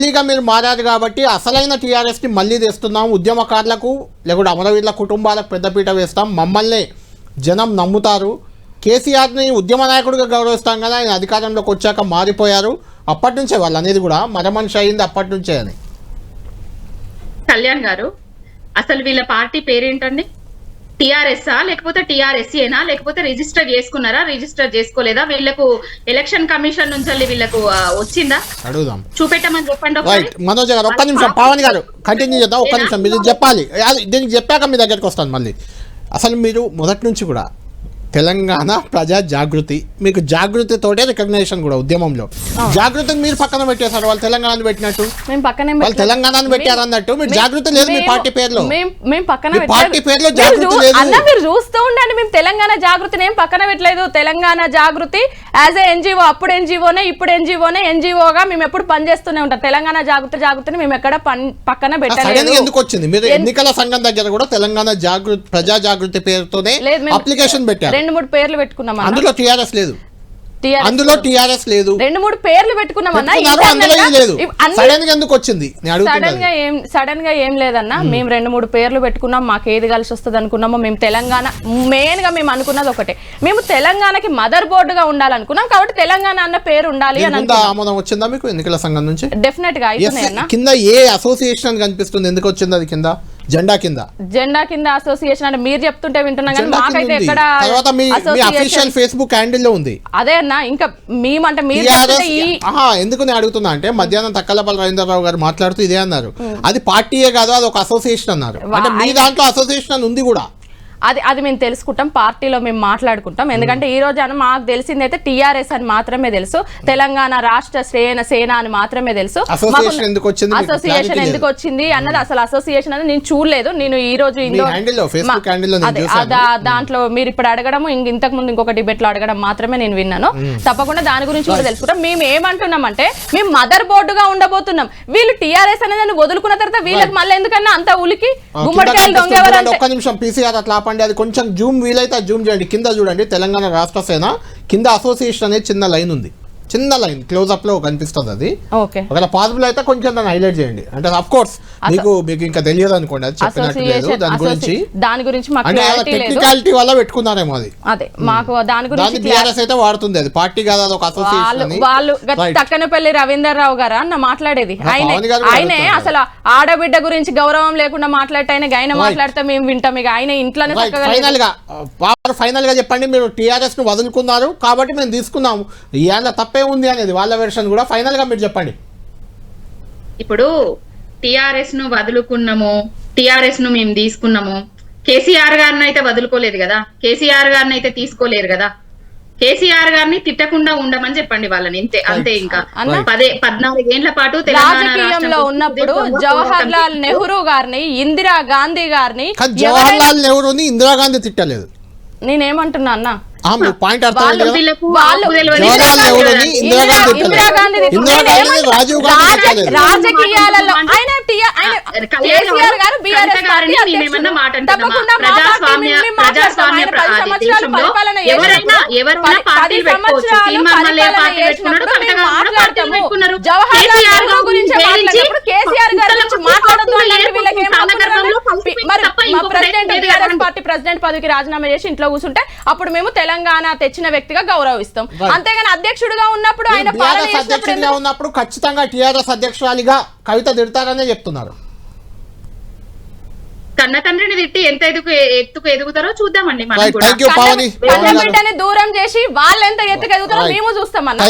మళ్ళీగా మీరు మారారు కాబట్టి అసలైన టీఆర్ఎస్ని మళ్ళీ తెస్తున్నాం, ఉద్యమకారులకు లేకుంటే అమరవీరుల కుటుంబాలకు పెద్దపీట వేస్తాం, మమ్మల్ని జనం నమ్ముతారు, కేసీఆర్ని ఉద్యమ నాయకుడిగా గౌరవిస్తాం కదా, ఆయన అధికారంలోకి వచ్చాక మారిపోయారు, అప్పటి నుంచే వాళ్ళు అనేది కూడా మరమనిషి అయింది అప్పటి నుంచే అని. కళ్యాణ్ గారు, అసలు వీళ్ళ పార్టీ పేరేంటండి? టిఆర్ఎస్ఆ లేకపోతే టిఆర్ఎస్ఏనా లేకపోతే రిజిస్టర్ చేసుకున్నారా, రిజిస్టర్ చేసుకోలేదా? వీళ్ళకు ఎలక్షన్ కమిషన్ నుంచి వీళ్ళకు వచ్చిందా? అడుగుదాం, చూపెట్టమని చెప్పండి. మనోజ్ గారు ఒక్క నిమిషం, పావని గారు కంటిన్యూ చేద్దాం, ఒక్క నిమిషం మీరు చెప్పాలి, దీనికి చెప్పాక మీ దగ్గరికి వస్తాను మళ్ళీ. అసలు మీరు మొదటి నుంచి కూడా తెలంగాణ ప్రజా జాగృతి, మీకు జాగృతితోటే రికగ్నైజేషన్ కూడా ఉద్యమంలో, జాగృతిని మీరు పక్కన పెట్టేశారు, వాళ్ళు తెలంగాణను పెట్టినట్టు, వాళ్ళు తెలంగాణను పెట్టారు అన్నట్టు, మీరు జాగృతి లేదు మీ పార్టీ పేరులో, పార్టీ పేరులో జాగృతి లేదు. మీరు చూస్తూ ఉండండి, మేము తెలంగాణ జాగృతిని ఏం పక్కన పెట్టలేదు. తెలంగాణ జాగృతి యాజ్ ఏ ఎన్జిఓ, అప్పుడు ఎన్జిఓనే ఇప్పుడు ఎన్జిఓనే, ఎన్జిఓగా మేము ఎప్పుడు పనిచేస్తూనే ఉంటాం. తెలంగాణ జాగృతిని మేము ఎక్కడ పక్కన పెట్టలేదు. ఎందుకు వచ్చింది? మీరు ఎన్నికల సంఘం దగ్గర కూడా తెలంగాణ జాగృతి ప్రజా జాగృతి పేరుతోనే అప్లికేషన్ పెట్టారు, 2-3 పేర్లు పెట్టుకున్నాం, అందులో టీఆర్ఎస్ లేదు, అందులో టీఆర్ఎస్ లేదు, 2-3 పేర్లు పెట్టుకున్నామన్నా. సడన్ గా ఎందుకు వచ్చింది? సడన్ గా ఏం లేదన్నా, మేము 2-3 పేర్లు పెట్టుకున్నాం, మాకు ఏది కలిసి వస్తుంది అనుకున్నామో. మేము తెలంగాణ మెయిన్ గా మేము అనుకున్నది ఒకటే, మేము తెలంగాణకి మదర్ బోర్డు గా ఉండాలనుకున్నాం, కాబట్టి తెలంగాణ అన్న పేరు ఉండాలి అని. ఆమోదం వచ్చిందా మీకు ఎన్నికల సంఘం నుంచి? డెఫినెట్ గా అవుతున్నాయి. కింద ఏ అసోసియేషన్ కనిపిస్తుంది, ఎందుకు వచ్చింది అది కింద? జెండా కింద అసోసియేషన్ అంటే మీరు చెప్తుంటే వింటున్నాం, కానీ మాకైతే ఎక్కడ అసోసియేషన్ ఫేస్బుక్ హ్యాండిల్ లో ఉంది. అదే అన్న, ఇంకా మేమంటే మీరు ఎందుకు నేను అడుగుతున్నా అంటే, మధ్యాహ్నం తక్కలపల్లి రవీంద్రరావు గారు మాట్లాడుతూ ఇదే అన్నారు, అది పార్టీయే కాదు అది ఒక అసోసియేషన్ అన్నారు. అంటే మీ దాంట్లో అసోసియేషన్ ఉంది కూడా. అది మేము తెలుసుకుంటాం, పార్టీలో మేము మాట్లాడుకుంటాం. ఎందుకంటే ఈ రోజు మాకు తెలిసింది అయితే టీఆర్ఎస్ అని మాత్రమే తెలుసు, తెలంగాణ రాష్ట్ర సేన అని మాత్రమే తెలుసు. అసోసియేషన్ ఎందుకు వచ్చింది అన్నది, అసలు అసోసియేషన్ అని నేను చూడలేదు. నేను ఈ రోజు దాంట్లో మీరు ఇప్పుడు అడగడం, ఇంతకు ముందు ఇంకొక డిబేట్ లో అడగడం మాత్రమే నేను విన్నాను. తప్పకుండా దాని గురించి కూడా తెలుసుకుంటాం. మేము ఏమంటున్నాం అంటే, మేము మదర్ బోర్డుగా ఉండబోతున్నాం. వీళ్ళు టీఆర్ఎస్ అనేది వదులుకున్న తర్వాత వీళ్ళకి మళ్ళీ ఎందుకన్నా అంత ఉలికి గుమ్మడికాయలు దొంగ. అది కొంచెం జూమ్ వీలైతే జూమ్ చేయండి, కింద చూడండి, తెలంగాణ రాష్ట్ర సేన కింద అసోసియేషన్ అనేది చిన్న లైన్ ఉంది, చిన్న లైన్ క్లోజ్ అప్ లో కనిపిస్తుంది. అది ఒకవేళ పాసిబుల్ అయితే కొంచెం దాన్ని హైలైట్ చేయండి. అంటే అఫ్ కోర్స్ మీకు ఇంకా తెలియదు అనుకోండి, అది చెప్పినట్టు లేదు దాని గురించి టెక్నికాలిటీ వల్ల పెట్టుకున్నారేమో. అది అదే మాకు దాని గురించి టీఆర్ఎస్ అయితే వాడుతుంది, అది పార్టీ కాదు, అది ఒక అసోసియేషన్. వాళ్ళు తక్కనపల్లి రవీందర్రావు గారు అన్న మాట్లాడేది, ఆయనే అసలు ఆడబిడ్డ గురించి గౌరవం లేకుండా మాట్లాడితే ఆయన మాట్లాడితే మేము వింటాం. ఇక ఆయన ఇంట్లోనే ఫైనల్ గా చెప్పండి, మీరు టీఆర్ఎస్ ను వదులుకున్నారు కాబట్టి మేము తీసుకున్నాము, ఇవాళ తప్పే ఉంది అనేది వాళ్ళ వెర్షన్ కూడా. ఫైనల్ గా మీరు చెప్పండి. ఇప్పుడు టిఆర్ఎస్ ను వదులుకున్నాము, టిఆర్ఎస్ ను మేము తీసుకున్నాము, కేసీఆర్ గారిని అయితే వదులుకోలేదు కదా, కేసీఆర్ గారిని అయితే తీసుకోలేరు కదా. కేసీఆర్ గారిని తిట్టకుండా ఉండమని చెప్పండి వాళ్ళని, అంతే. ఇంకా 14 ఏళ్ల పాటు రాజకీయంలో ఉన్నప్పుడు జవహర్ లాల్ నెహ్రూ గారిని, ఇందిరా గాంధీ గారిని, జవహర్ నెహ్రూని ఇందిరాగాంధీ తిట్టలేదు. నేనేమంటున్నా అన్న, రాజకీయాలలో ఆయన కేసీఆర్ గారు బీఆర్ఎస్ జవహర్ లాల్ నెహ్రూ గురించి మాట్లాడినప్పుడు కేసీఆర్ గారి గురించి మాట్లాడద్దు అంటే వీళ్ళకి ప్రెసిడెంట్ బీఆర్ఎస్ పార్టీ ప్రెసిడెంట్ పదవికి రాజీనామా చేసి ఇంట్లో కూర్చుంటే అప్పుడు మేము తెలంగాణ తెచ్చిన వ్యక్తిగా గౌరవిస్తాం, అంతేగాని అధ్యక్షుడిగా ఉన్నప్పుడు ఆయన అధ్యక్షుడిగా ఉన్నప్పుడు ఖచ్చితంగా టీఆర్ఎస్ అధ్యక్షురాలిగా కవిత తిడతారనే చెప్తున్నారు. కన్న తండ్రిని తిట్టి ఎంత ఎత్తుకు ఎదుగుతారో చూద్దామండి. బిడ్డని దూరం చేసి వాళ్ళు ఎంత ఎత్తుకు ఎదుగుతారో మేము చూస్తాం అన్న.